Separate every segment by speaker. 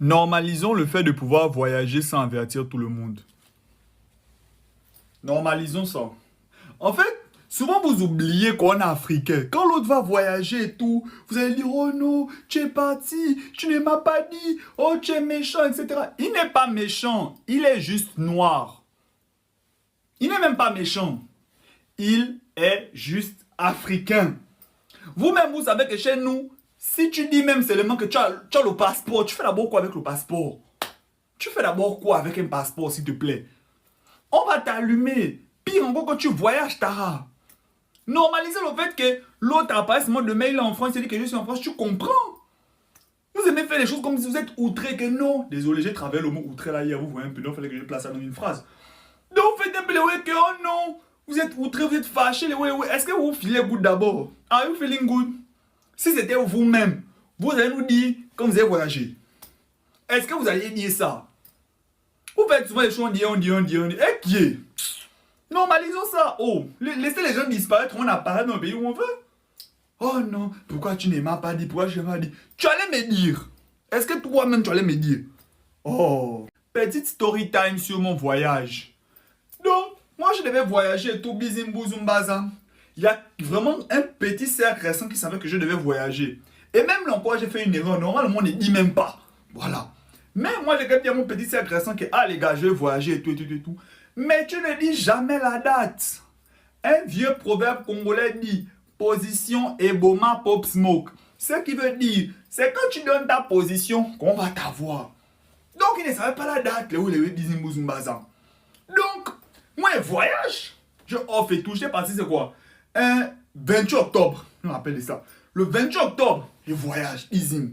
Speaker 1: Normalisons le fait de pouvoir voyager sans avertir tout le monde. Normalisons ça. En fait, souvent vous oubliez qu'on est africain. Quand l'autre va voyager et tout, vous allez dire, oh non, tu es parti, tu ne m'as pas dit, oh tu es méchant, etc. Il n'est pas méchant, il est juste noir. Il n'est même pas méchant. Il est juste africain. Vous-même, vous savez que chez nous, si tu dis même seulement que tu as le passeport, tu fais d'abord quoi avec le passeport? Tu fais d'abord quoi avec un passeport, s'il te plaît? On va t'allumer. Pire encore, quand tu voyages, Tara. Normalisez le fait que l'autre apparaisse moi de mail en France, il dit que je suis en France, tu comprends? Vous aimez faire les choses comme si vous êtes outré, que non. Désolé, j'ai travaillé le mot outré là hier, vous voyez un peu, donc il fallait que je place ça dans une phrase. Donc faites un peu les ouais que oh non, vous êtes outré, vous êtes fâché, les ouais. Est-ce que vous filez good d'abord? Are you feeling good? Si c'était vous-même, vous allez nous dire quand vous avez voyagé. Est-ce que vous alliez dire ça? Vous faites souvent les choses, on dit. Et qui est? Normalisons ça. Oh, laissez les gens disparaître, on apparaît dans le pays où on veut. Oh non, pourquoi tu ne m'as pas dit? Pourquoi je ne m'as pas dit? Tu allais me dire. Est-ce que toi-même tu allais me dire? Oh, petite story time sur mon voyage. Donc, moi je devais voyager tout bizimbouzumbaza. Il y a vraiment un petit cercle récent qui savait que je devais voyager. Et même là encore, j'ai fait une erreur. Normalement, on ne dit même pas. Voilà. Mais moi, j'ai quand même dit à mon petit cercle récent que, ah les gars, je vais voyager et tout. Mais tu ne dis jamais la date. Un vieux proverbe congolais dit, position eboma pop smoke. Ce qui veut dire, c'est quand tu donnes ta position qu'on va t'avoir. Donc, il ne savait pas la date, où les bizimbouzumbaza. Donc, moi, voyage. Je offre et tout. Je sais pas si c'est quoi. 28 octobre. On appelle ça. Le 28 octobre, je voyage. Easy.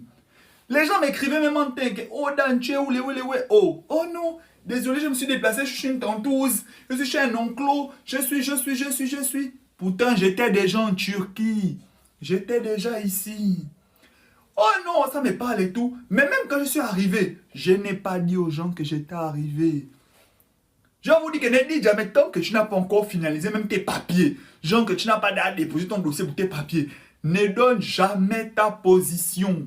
Speaker 1: Les gens m'écrivaient même en tête. Oh, Dan, tu es où les oh. Oh non. Désolé, je me suis déplacé. Je suis une tantouse. Je suis chez un onclo. Je suis. Pourtant, j'étais déjà en Turquie. J'étais déjà ici. Oh non, ça me parle et tout. Mais même quand je suis arrivé, je n'ai pas dit aux gens que j'étais arrivé. Je vous dis que ne dis jamais tant que tu n'as pas encore finalisé même tes papiers. Genre que tu n'as pas déposé ton dossier pour tes papiers. Ne donne jamais ta position.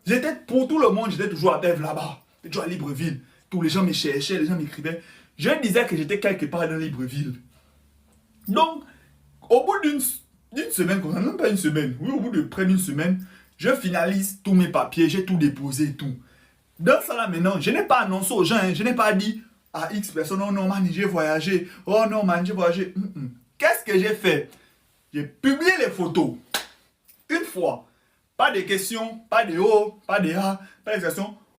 Speaker 1: J'étais pour tout le monde, j'étais toujours à Bève là-bas. Toujours à Libreville. Tous les gens me cherchaient, les gens m'écrivaient. Je disais que j'étais quelque part dans Libreville. Donc, au bout d'une semaine, même pas une semaine, oui, au bout de près d'une semaine, je finalise tous mes papiers, j'ai tout déposé et tout. Dans ça là maintenant, je n'ai pas annoncé aux gens, hein, je n'ai pas dit à X personnes, oh non man, j'ai voyagé, oh non man, j'ai voyagé. Qu'est-ce que j'ai fait? J'ai publié les photos. Une fois. Pas de questions, pas de oh, pas de ah, pas de questions.